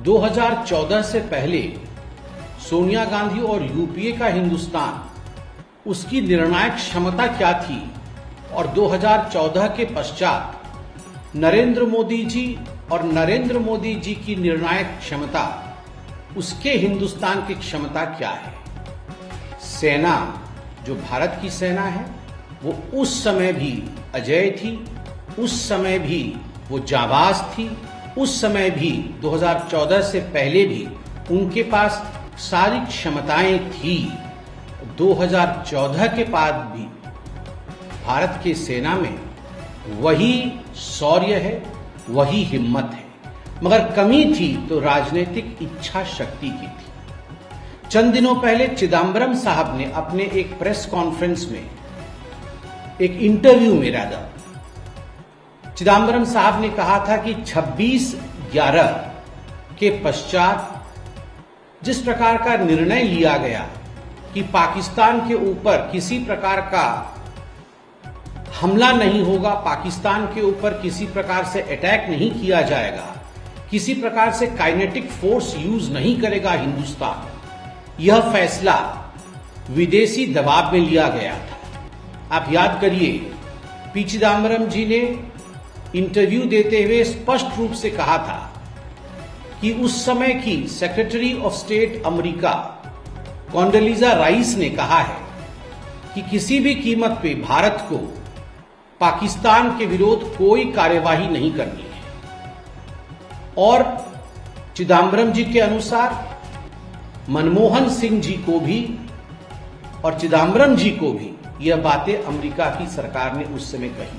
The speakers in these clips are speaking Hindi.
2014 से पहले सोनिया गांधी और यूपीए का हिंदुस्तान, उसकी निर्णायक क्षमता क्या थी और 2014 के पश्चात नरेंद्र मोदी जी और नरेंद्र मोदी जी की निर्णायक क्षमता, उसके हिंदुस्तान की क्षमता क्या है। सेना, जो भारत की सेना है, वो उस समय भी अजेय थी, उस समय भी वो जाबाज थी, उस समय भी 2014 से पहले भी उनके पास सारी क्षमताएं थी। 2014 के बाद भी भारत की सेना में वही शौर्य है, वही हिम्मत है, मगर कमी थी तो राजनीतिक इच्छा शक्ति की थी। चंद दिनों पहले चिदम्बरम साहब ने अपने एक प्रेस कॉन्फ्रेंस में, एक इंटरव्यू में राजा, चिदम्बरम साहब ने कहा था कि 26/11 के पश्चात जिस प्रकार का निर्णय लिया गया कि पाकिस्तान के ऊपर किसी प्रकार का हमला नहीं होगा, पाकिस्तान के ऊपर किसी प्रकार से अटैक नहीं किया जाएगा, किसी प्रकार से काइनेटिक फोर्स यूज नहीं करेगा हिंदुस्तान, यह फैसला विदेशी दबाव में लिया गया था। आप याद करिए, पी चिदम्बरम जी ने इंटरव्यू देते हुए स्पष्ट रूप से कहा था कि उस समय की secretary of state America Condoleezza Rice ने कहा है कि किसी भी कीमत पे भारत को पाकिस्तान के विरोध कोई कार्यवाही नहीं करनी है। और चिदम्बरम जी के अनुसार मनमोहन सिंह जी को भी और चिदम्बरम जी को भी यह बातें अमेरिका की सरकार ने उस समय कही।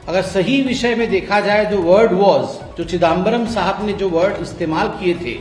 अगर सही विषय में देखा जाए, जो वर्ड वॉज, जो चिदम्बरम साहब ने जो वर्ड इस्तेमाल किए थे,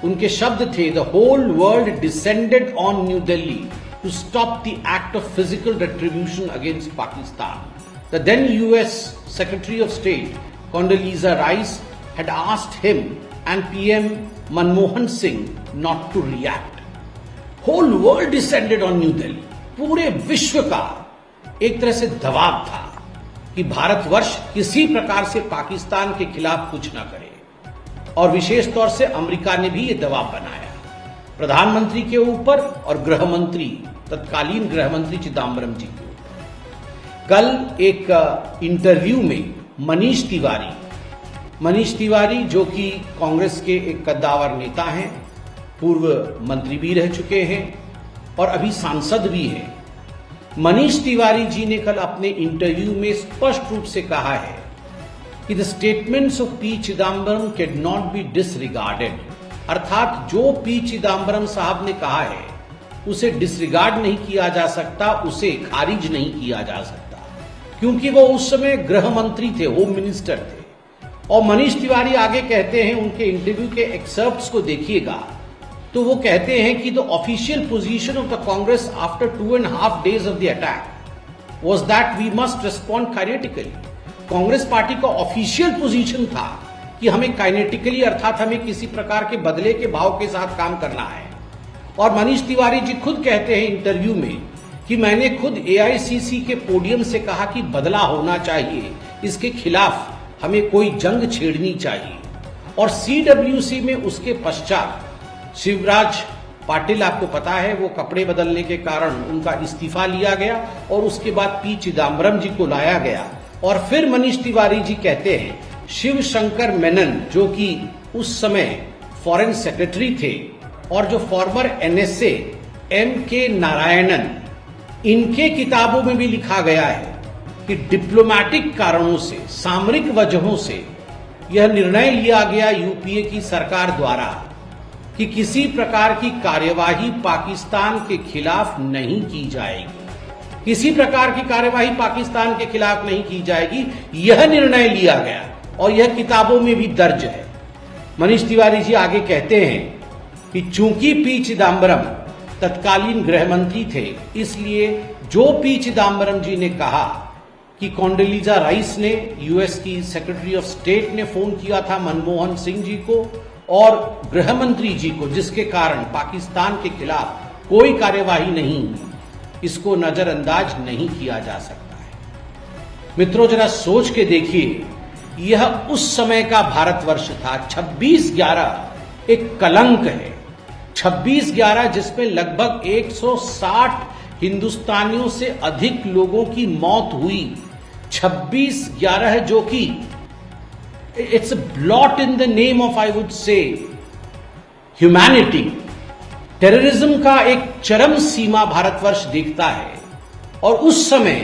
उनके शब्द थे, the whole world descended on New Delhi to stop the act of physical retribution against Pakistan. The then US secretary of state Condoleezza Rice had asked him and PM Manmohan Singh not to react. Whole world descended on New Delhi. पूरे विश्व का एक तरह से दबाव था कि भारतवर्ष किसी प्रकार से पाकिस्तान के खिलाफ कुछ ना करे, और विशेष तौर से अमेरिका ने भी ये दबाव बनाया प्रधानमंत्री के ऊपर और गृह मंत्री, तत्कालीन गृह मंत्री चिदम्बरम जी के ऊपर। कल एक इंटरव्यू में मनीष तिवारी जो कि कांग्रेस के एक कद्दावर नेता हैं, पूर्व मंत्री भी रह चुके हैं और अभी सांसद भी हैं, मनीष तिवारी जी ने कल अपने इंटरव्यू में स्पष्ट रूप से कहा है कि the statements of P Chidambaram can not be disregarded. अर्थात जो पी चिदम्बरम साहब ने कहा है उसे डिसरिगार्ड नहीं किया जा सकता, उसे खारिज नहीं किया जा सकता, क्योंकि वो उस समय गृह मंत्री थे, होम मिनिस्टर थे। और मनीष तिवारी आगे कहते हैं, उनके इंटरव्यू के एक्सर्प्ट्स को देखिएगा तो वो कहते हैं कि the official position of the Congress after 2.5 days of the attack was that we must respond kinetically. Congress party का ऑफिशियल पोजीशन था कि हमें काइनेटिकली, अर्थात हमें किसी प्रकार के बदले के भाव के साथ काम करना है। और मनीष तिवारी जी खुद कहते हैं इंटरव्यू में कि मैंने खुद एआईसीसी के पोडियम से कहा कि बदला होना चाहिए, इसके खिलाफ हमें कोई जंग छेड़नी चाहिए। और सीडब्ल्यूसी में उसके पश्चात शिवराज पाटिल, आपको पता है, वो कपड़े बदलने के कारण उनका इस्तीफा लिया गया और उसके बाद पी चिदम्बरम जी को लाया गया। और फिर मनीष तिवारी जी कहते हैं शिव शंकर मेनन, जो कि उस समय फॉरेन सेक्रेटरी थे, और जो फॉर्मर एनएसए एम.के. नारायणन, इनके किताबों में भी लिखा गया है कि डिप्लोमैटिक कारणों से, सामरिक वजहों से यह निर्णय लिया गया यूपीए की सरकार द्वारा कि किसी प्रकार की कार्यवाही पाकिस्तान के खिलाफ नहीं की जाएगी, किसी प्रकार की कार्यवाही पाकिस्तान के खिलाफ नहीं की जाएगी, यह निर्णय लिया गया और यह किताबों में भी दर्ज है। मनीष तिवारी जी आगे कहते हैं कि चूंकि पी चिदम्बरम तत्कालीन गृह मंत्री थे, इसलिए जो पी चिदम्बरम जी ने कहा कि कॉन्डोलीजा राइस ने, यूएस की सेक्रेटरी ऑफ स्टेट ने फोन किया था मनमोहन सिंह जी को और गृह मंत्री जी को, जिसके कारण पाकिस्तान के खिलाफ कोई कार्यवाही नहीं हुई, इसको नजरअंदाज नहीं किया जा सकता है। मित्रों, जरा सोच के देखिए, यह उस समय का भारतवर्ष था। 26/11 एक कलंक है। 26/11 जिसमें लगभग 160 हिंदुस्तानियों से अधिक लोगों की मौत हुई। 26/11 जो कि it's a blot in the name of, I would say, humanity. Terrorism का एक चरम सीमा भारतवर्ष देखता है, और उस समय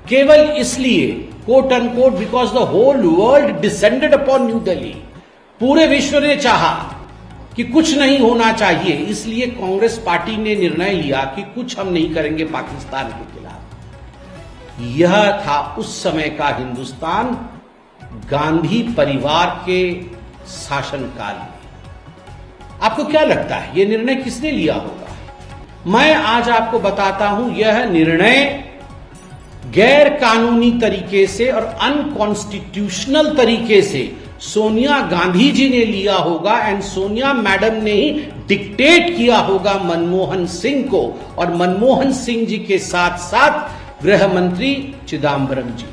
केवल इसलिए, quote unquote, because the whole world descended upon New Delhi, पूरे विश्व ने चाहा कि कुछ नहीं होना चाहिए, इसलिए कांग्रेस पार्टी ने निर्णय लिया कि कुछ हम नहीं करेंगे पाकिस्तान के खिलाफ। यह था उस समय का हिंदुस्तान गांधी परिवार के शासनकाल में। आपको क्या लगता है यह निर्णय किसने लिया होगा? मैं आज आपको बताता हूं, यह निर्णय गैर कानूनी तरीके से और अनकॉन्स्टिट्यूशनल तरीके से सोनिया गांधी जी ने लिया होगा, एंड सोनिया मैडम ने ही डिक्टेट किया होगा मनमोहन सिंह को, और मनमोहन सिंह जी के साथ साथ गृह मंत्री चिदम्बरम जी।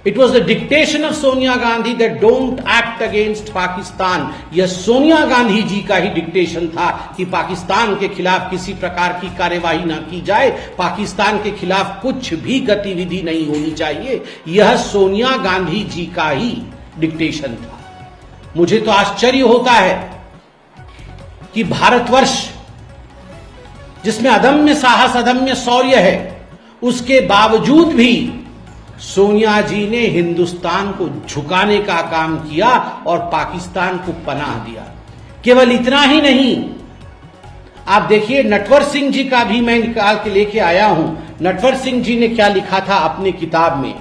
It was the dictation of Sonia Gandhi that don't act against Pakistan. यह सोनिया गांधी जी का ही डिक्टेशन था कि पाकिस्तान के खिलाफ किसी प्रकार की कार्यवाही ना की जाए, पाकिस्तान के खिलाफ कुछ भी गतिविधि नहीं होनी चाहिए। यह सोनिया गांधी जी का ही डिक्टेशन था। मुझे तो आश्चर्य होता है कि भारतवर्ष जिसमें अदम्य साहस, अदम्य शौर्य है, उसके बावजूद भी सोनिया जी ने हिंदुस्तान को झुकाने का काम किया और पाकिस्तान को पनाह दिया। केवल इतना ही नहीं, आप देखिए नटवर सिंह जी का भी मैं निकाल के लेके आया हूं। नटवर सिंह जी ने क्या लिखा था अपनी किताब में?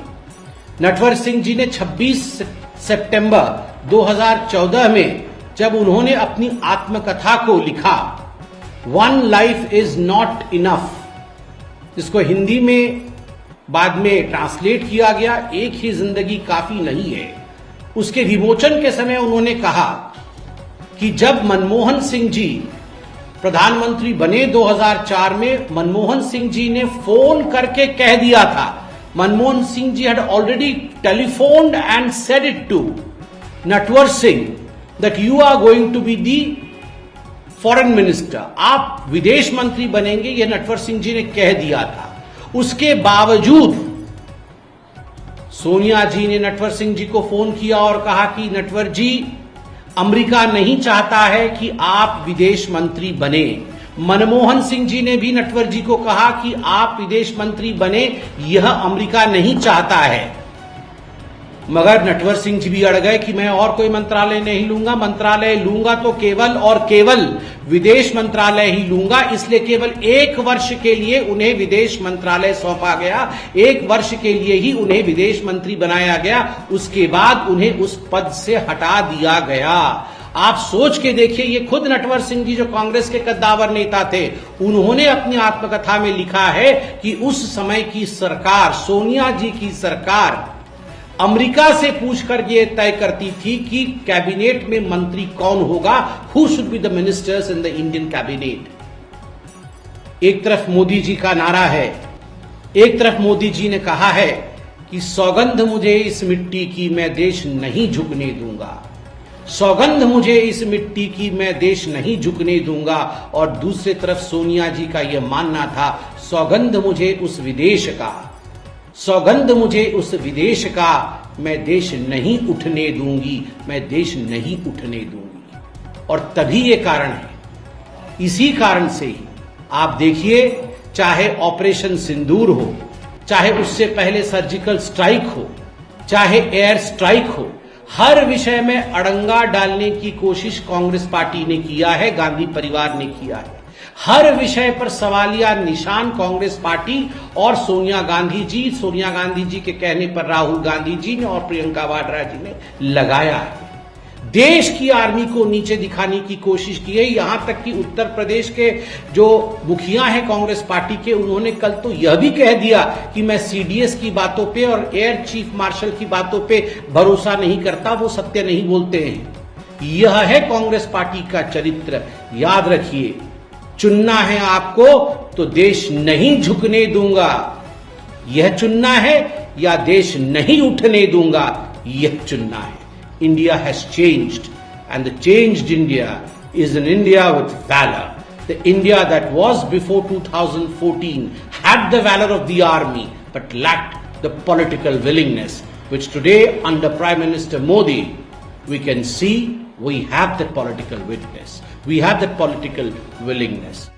नटवर सिंह जी ने 26 सितंबर 2014 में जब उन्होंने अपनी आत्मकथा को लिखा, one life is not enough, जिसको हिंदी में बाद में ट्रांसलेट किया गया, एक ही जिंदगी काफी नहीं है। उसके विमोचन के समय उन्होंने कहा कि जब मनमोहन सिंह जी प्रधानमंत्री बने 2004 में, मनमोहन सिंह जी ने फोन करके कह दिया था, Manmohan Singh ji had already telephoned and said it to Natwar Singh that you are going to be the foreign minister, आप विदेश मंत्री बनेंगे, यह नटवर सिंह जी ने कह दिया था। उसके बावजूद सोनिया जी ने नटवर सिंह जी को फोन किया और कहा कि नटवर जी, अमेरिका नहीं चाहता है कि आप विदेश मंत्री बने। मनमोहन सिंह जी ने भी नटवर जी को कहा कि आप विदेश मंत्री बने, यह अमेरिका नहीं चाहता है। मगर नटवर सिंह जी भी अड़ गए कि मैं और कोई मंत्रालय नहीं लूंगा, मंत्रालय लूंगा तो केवल और केवल विदेश मंत्रालय ही लूंगा। इसलिए केवल 1 वर्ष के लिए उन्हें विदेश मंत्रालय सौंपा गया, 1 वर्ष के लिए ही उन्हें विदेश मंत्री बनाया गया। उसके बाद उन्हें उस पद से हटा दिया गया। आप सोच के देखिए, ये खुद नटवर सिंह जी जो कांग्रेस के कद्दावर नेता थे, उन्होंने अपनी आत्मकथा में लिखा है कि उस समय की सरकार, सोनिया जी की सरकार, अमेरिका से पूछकर यह तय करती थी कि कैबिनेट में मंत्री कौन होगा, who should be the ministers in the Indian cabinet. एक तरफ मोदी जी का नारा है, एक तरफ मोदी जी ने कहा है कि सौगंध मुझे इस मिट्टी की मैं देश नहीं झुकने दूंगा, सौगंध मुझे इस मिट्टी की मैं देश नहीं झुकने दूंगा। और दूसरी तरफ सोनिया जी का यह मानना था, सौगंध मुझे उस विदेश का, सौगंध मुझे उस विदेश का, मैं देश नहीं उठने दूंगी, मैं देश नहीं उठने दूंगी। और तभी ये कारण है, इसी कारण से ही आप देखिए, चाहे ऑपरेशन सिंदूर हो, चाहे उससे पहले सर्जिकल स्ट्राइक हो, चाहे एयर स्ट्राइक हो, हर विषय में अड़ंगा डालने की कोशिश कांग्रेस पार्टी ने किया है, गांधी परिवार ने किया है। हर विषय पर सवालिया निशान कांग्रेस पार्टी और सोनिया गांधी जी के कहने पर राहुल गांधी जी ने और प्रियंका वाड्रा जी ने लगाया है। देश की आर्मी को नीचे दिखाने की कोशिश की है। यहां तक कि उत्तर प्रदेश के जो मुखिया हैं कांग्रेस पार्टी के, उन्होंने कल तो यह भी कह दिया कि मैं सीडीएस की बातों पे और एयर चीफ मार्शल की बातों पे भरोसा नहीं करता, वो सत्य नहीं बोलते हैं। यह है कांग्रेस पार्टी का चरित्र। याद रखिए, चुनना है आपको तो देश नहीं झुकने दूंगा, यह चुनना है, या देश नहीं उठने दूंगा, यह चुनना है। India has changed, and the changed India is an India with valor. The India that was before 2014 had the valor of the army but lacked the political willingness, which today under Prime Minister Modi we can see we have that political witness. We have that political willingness.